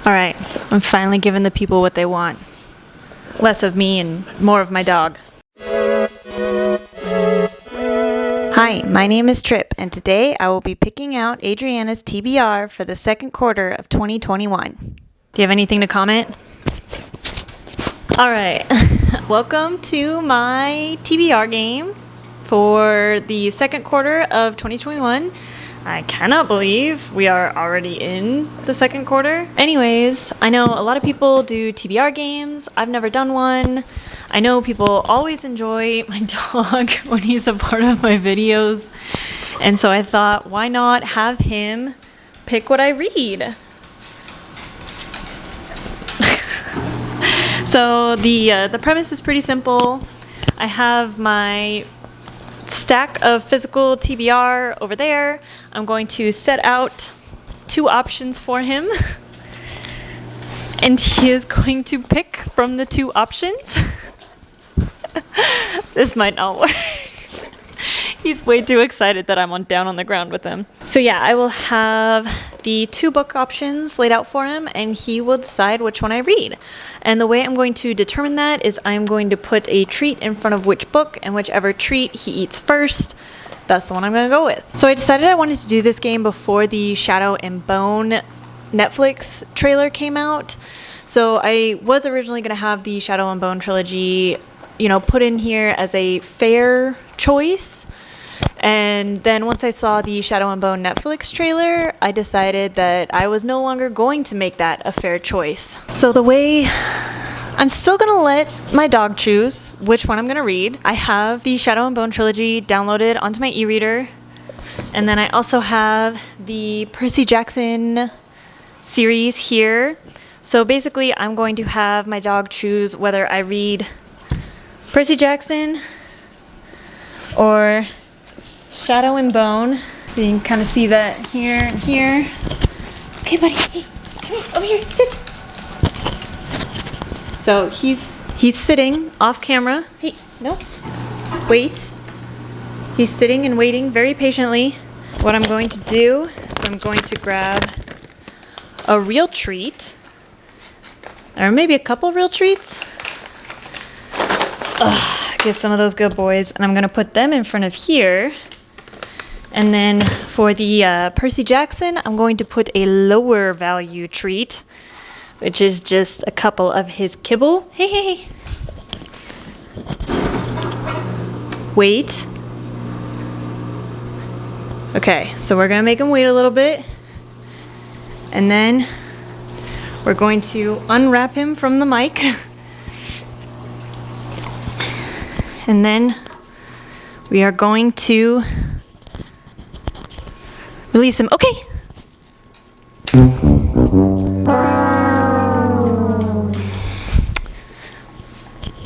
All right, I'm finally giving the people what they want. Less of me and more of my dog. Hi, my name is Trip, and today I will be picking out Adriana's TBR for the second quarter of 2021. Do you have anything to comment? All right, welcome to my TBR game for the second quarter of 2021. I cannot believe we are already in the second quarter. Anyways, I know a lot of people do TBR games. I've never done one. I know people always enjoy my dog when he's a part of my videos. And so I thought, why not have him pick what I read? So the premise is pretty simple. I have my stack of physical TBR over there. I'm going to set out 2 options for him. And he is going to pick from the 2 options. This might not work. He's way too excited that I'm down on the ground with him. So yeah, I will have the 2 book options laid out for him, and he will decide which one I read. And the way I'm going to determine that is I'm going to put a treat in front of which book, and whichever treat he eats first, that's the one I'm going to go with. So I decided I wanted to do this game before the Shadow and Bone Netflix trailer came out. So I was originally going to have the Shadow and Bone trilogy, put in here as a fair choice. And then once I saw the Shadow and Bone Netflix trailer, I decided that I was no longer going to make that a fair choice. So I'm still going to let my dog choose which one I'm going to read. I have the Shadow and Bone trilogy downloaded onto my e-reader. And then I also have the Percy Jackson series here. So basically, I'm going to have my dog choose whether I read Percy Jackson or Shadow and Bone. You can kind of see that here and here. Okay, buddy. Hey, come here. Over here. Sit. So he's sitting off camera. Hey, no. Wait. He's sitting and waiting very patiently. What I'm going to do is I'm going to grab a real treat. Or maybe a couple real treats. Get some of those good boys. And I'm going to put them in front of here. And then for the Percy Jackson, I'm going to put a lower value treat, which is just a couple of his kibble. Hey. Wait. Okay, so we're going to make him wait a little bit. And then we're going to unwrap him from the mic. And then we are going to release him. Okay.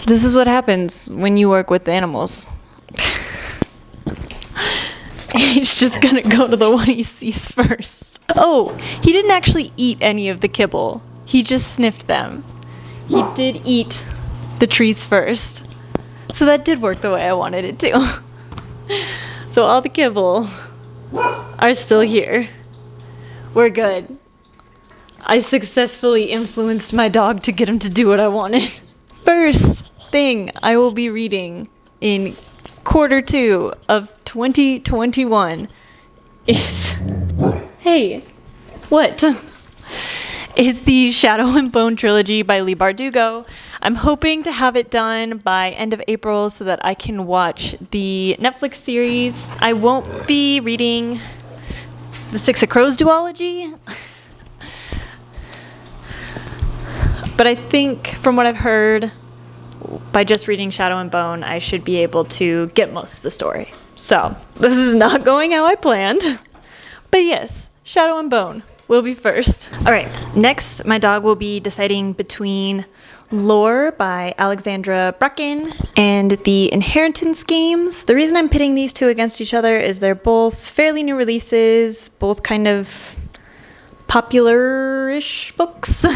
This is what happens when you work with animals. He's just gonna go to the one he sees first. Oh, he didn't actually eat any of the kibble. He just sniffed them. He did eat the treats first. So that did work the way I wanted it to. So all the kibble are still here. We're good. I successfully influenced my dog to get him to do what I wanted. First thing I will be reading in quarter 2 of 2021 is... Hey, what? Is the Shadow and Bone trilogy by Leigh Bardugo. I'm hoping to have it done by end of April so that I can watch the Netflix series. I won't be reading the Six of Crows duology. But I think from what I've heard, by just reading Shadow and Bone, I should be able to get most of the story. So this is not going how I planned. But yes, Shadow and Bone will be first. All right, next my dog will be deciding between Lore by Alexandra Bracken and the Inheritance games. The reason I'm pitting these 2 against each other is they're both fairly new releases, both kind of popular-ish books.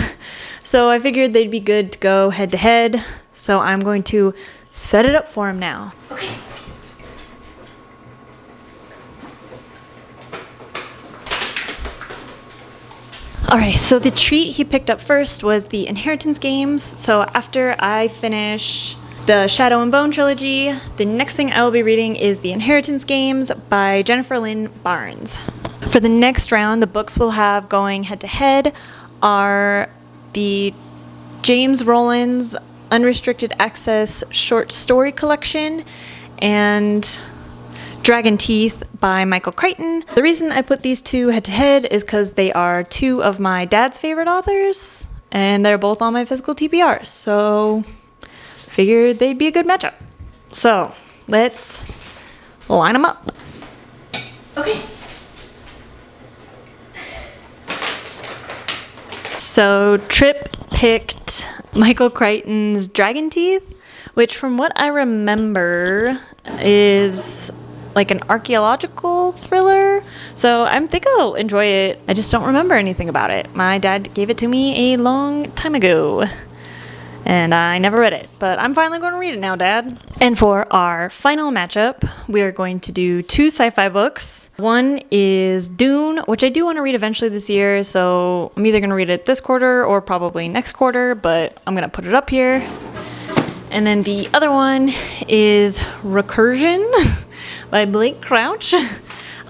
So I figured they'd be good to go head to head. So I'm going to set it up for him now. Okay. Alright, so the treat he picked up first was the Inheritance games. So after I finish the Shadow and Bone trilogy, the next thing I will be reading is the Inheritance games by Jennifer Lynn Barnes. For the next round, the books we'll have going head to head are the James Rowland's Unrestricted Access short story collection and Dragon Teeth by Michael Crichton. The reason I put these two head to head is because they are two of my dad's favorite authors, and they're both on my physical TBR, so figured they'd be a good matchup. So let's line them up. Okay. So Trip picked Michael Crichton's Dragon Teeth, which from what I remember is like an archaeological thriller. So I think I'll enjoy it. I just don't remember anything about it. My dad gave it to me a long time ago, and I never read it, but I'm finally going to read it now, Dad. And for our final matchup, we are going to do two sci-fi books. One is Dune, which I do want to read eventually this year, so I'm either going to read it this quarter or probably next quarter, but I'm going to put it up here. And then the other one is Recursion by Blake Crouch.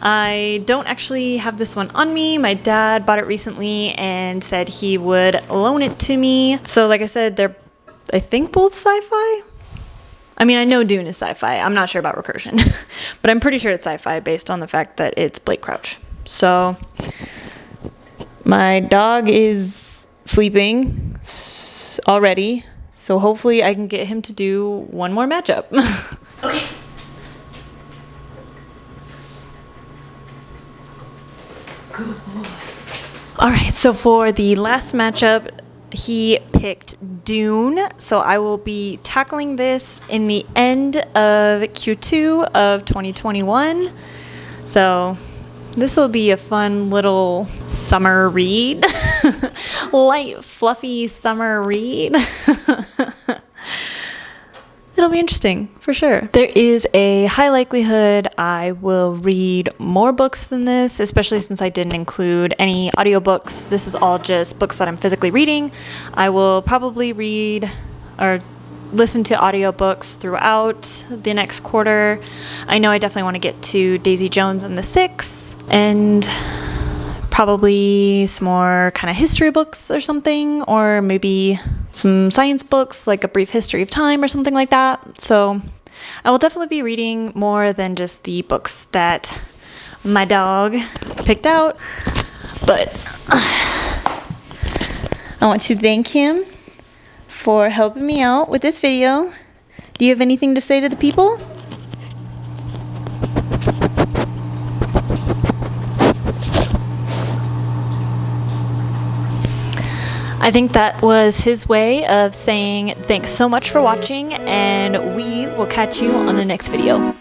I don't actually have this one on me. My dad bought it recently and said he would loan it to me. So like I said, they're, I think, both sci-fi. I mean, I know Dune is sci-fi. I'm not sure about Recursion, but I'm pretty sure it's sci-fi based on the fact that it's Blake Crouch. So my dog is sleeping already, so hopefully I can get him to do one more matchup. Okay. Good boy. All right, so for the last matchup, he picked Dune. So I will be tackling this in the end of Q2 of 2021. So this will be a fun little summer read. Light, fluffy summer read. It'll be interesting, for sure. There is a high likelihood I will read more books than this, especially since I didn't include any audiobooks. This is all just books that I'm physically reading. I will probably read or listen to audiobooks throughout the next quarter. I know I definitely want to get to Daisy Jones and the Six, and probably some more kind of history books or something, or maybe some science books like A Brief History of Time or something like that. So I will definitely be reading more than just the books that my dog picked out. But I want to thank him for helping me out with this video. Do you have anything to say to the people? I think that was his way of saying thanks so much for watching, and we will catch you on the next video.